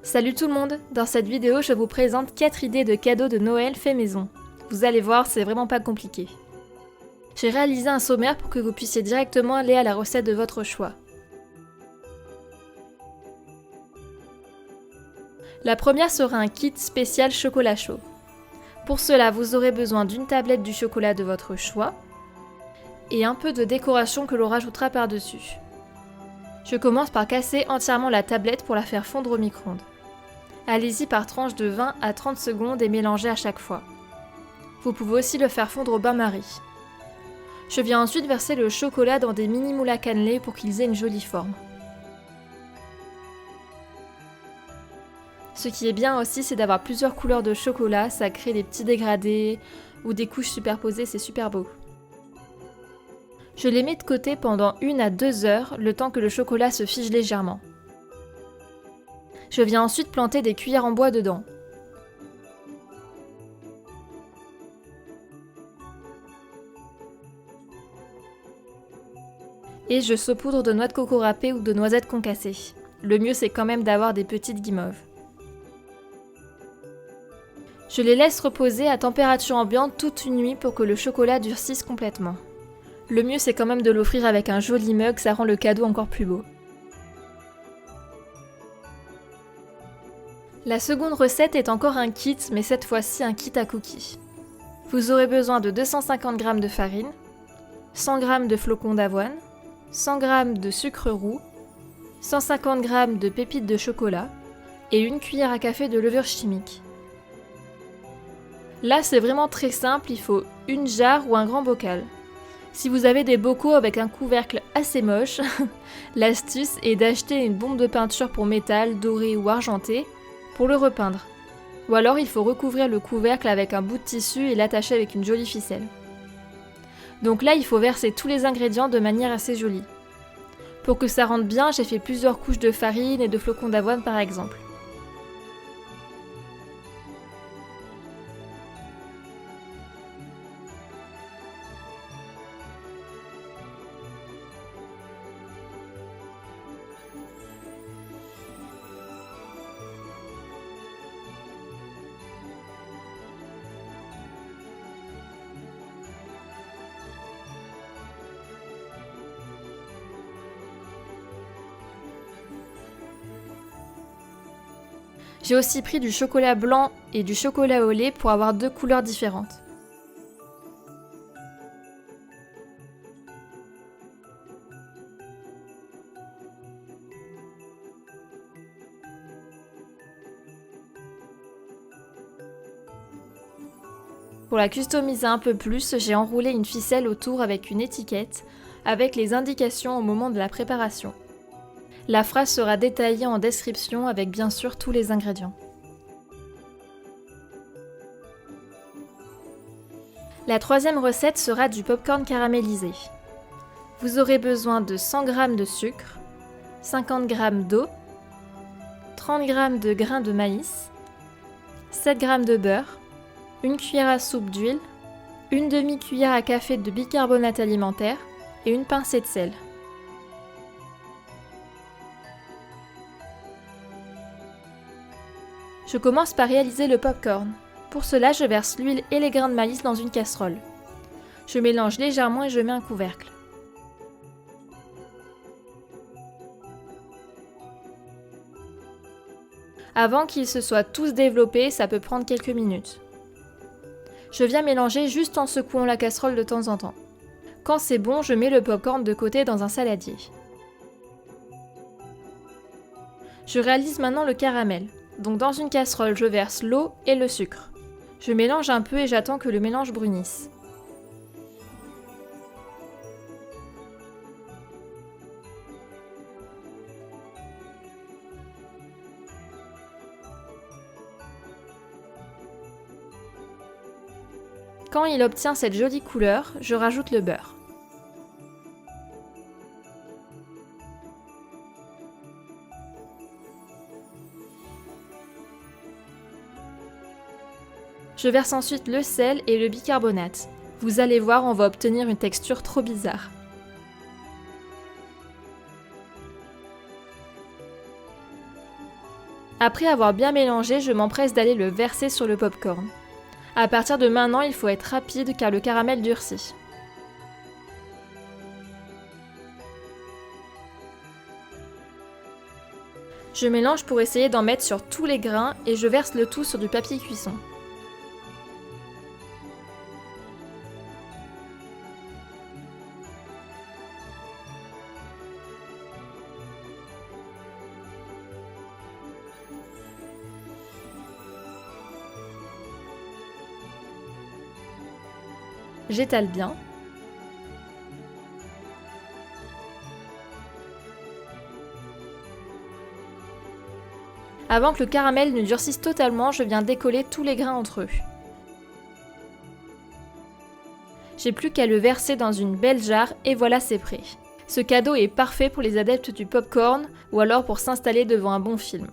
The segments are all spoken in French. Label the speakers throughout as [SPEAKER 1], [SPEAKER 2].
[SPEAKER 1] Salut tout le monde! Dans cette vidéo, je vous présente 4 idées de cadeaux de Noël fait maison. Vous allez voir, c'est vraiment pas compliqué. J'ai réalisé un sommaire pour que vous puissiez directement aller à la recette de votre choix. La première sera un kit spécial chocolat chaud. Pour cela, vous aurez besoin d'une tablette du chocolat de votre choix et un peu de décoration que l'on rajoutera par-dessus. Je commence par casser entièrement la tablette pour la faire fondre au micro-ondes. Allez-y par tranches de 20 à 30 secondes et mélangez à chaque fois. Vous pouvez aussi le faire fondre au bain-marie. Je viens ensuite verser le chocolat dans des mini moules à cannelés pour qu'ils aient une jolie forme. Ce qui est bien aussi, c'est d'avoir plusieurs couleurs de chocolat, ça crée des petits dégradés ou des couches superposées, c'est super beau. Je les mets de côté pendant 1 à 2 heures, le temps que le chocolat se fige légèrement. Je viens ensuite planter des cuillères en bois dedans. Et je saupoudre de noix de coco râpée ou de noisettes concassées. Le mieux c'est quand même d'avoir des petites guimauves. Je les laisse reposer à température ambiante toute une nuit pour que le chocolat durcisse complètement. Le mieux c'est quand même de l'offrir avec un joli mug, ça rend le cadeau encore plus beau. La seconde recette est encore un kit, mais cette fois-ci un kit à cookies. Vous aurez besoin de 250 g de farine, 100 g de flocons d'avoine, 100 g de sucre roux, 150 g de pépites de chocolat et 1 cuillère à café de levure chimique. Là c'est vraiment très simple, il faut une jarre ou un grand bocal. Si vous avez des bocaux avec un couvercle assez moche, l'astuce est d'acheter une bombe de peinture pour métal, doré ou argenté, pour le repeindre. Ou alors il faut recouvrir le couvercle avec un bout de tissu et l'attacher avec une jolie ficelle. Donc là il faut verser tous les ingrédients de manière assez jolie. Pour que ça rentre bien, j'ai fait plusieurs couches de farine et de flocons d'avoine par exemple. J'ai aussi pris du chocolat blanc et du chocolat au lait pour avoir 2 couleurs différentes. Pour la customiser un peu plus, j'ai enroulé une ficelle autour avec une étiquette, avec les indications au moment de la préparation. La phrase sera détaillée en description avec bien sûr tous les ingrédients. La troisième recette sera du popcorn caramélisé. Vous aurez besoin de 100 g de sucre, 50 g d'eau, 30 g de grains de maïs, 7 g de beurre, 1 cuillère à soupe d'huile, 1 demi-cuillère à café de bicarbonate alimentaire et une pincée de sel. Je commence par réaliser le popcorn. Pour cela, je verse l'huile et les grains de maïs dans une casserole. Je mélange légèrement et je mets un couvercle. Avant qu'ils se soient tous développés, ça peut prendre quelques minutes. Je viens mélanger juste en secouant la casserole de temps en temps. Quand c'est bon, je mets le popcorn de côté dans un saladier. Je réalise maintenant le caramel. Donc dans une casserole, je verse l'eau et le sucre. Je mélange un peu et j'attends que le mélange brunisse. Quand il obtient cette jolie couleur, je rajoute le beurre. Je verse ensuite le sel et le bicarbonate. Vous allez voir, on va obtenir une texture trop bizarre. Après avoir bien mélangé, je m'empresse d'aller le verser sur le popcorn. À partir de maintenant, il faut être rapide car le caramel durcit. Je mélange pour essayer d'en mettre sur tous les grains et je verse le tout sur du papier cuisson. J'étale bien. Avant que le caramel ne durcisse totalement, je viens décoller tous les grains entre eux. J'ai plus qu'à le verser dans une belle jarre et voilà, c'est prêt. Ce cadeau est parfait pour les adeptes du popcorn ou alors pour s'installer devant un bon film.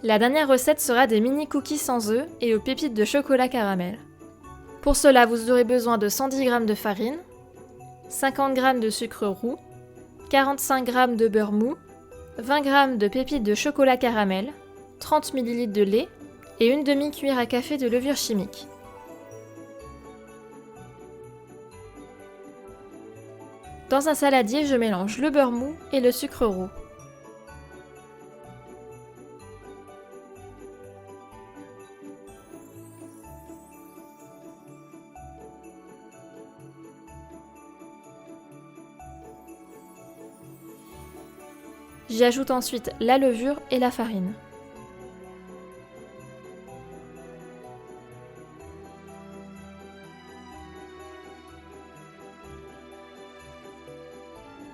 [SPEAKER 1] La dernière recette sera des mini cookies sans œufs et aux pépites de chocolat caramel. Pour cela, vous aurez besoin de 110 g de farine, 50 g de sucre roux, 45 g de beurre mou, 20 g de pépites de chocolat caramel, 30 ml de lait et une demi-cuillère à café de levure chimique. Dans un saladier, je mélange le beurre mou et le sucre roux. J'y ajoute ensuite la levure et la farine.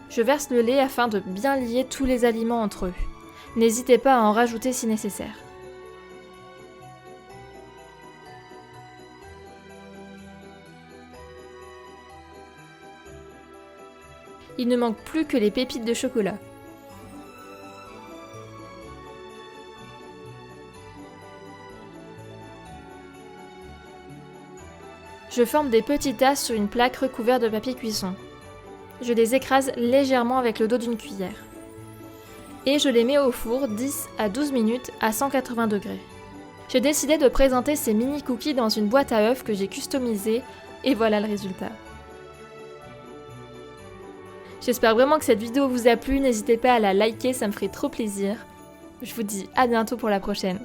[SPEAKER 1] Je verse le lait afin de bien lier tous les aliments entre eux. N'hésitez pas à en rajouter si nécessaire. Il ne manque plus que les pépites de chocolat. Je forme des petits tas sur une plaque recouverte de papier cuisson. Je les écrase légèrement avec le dos d'une cuillère. Et je les mets au four 10 à 12 minutes à 180 degrés. J'ai décidé de présenter ces mini cookies dans une boîte à œufs que j'ai customisée et voilà le résultat. J'espère vraiment que cette vidéo vous a plu, n'hésitez pas à la liker, ça me ferait trop plaisir. Je vous dis à bientôt pour la prochaine.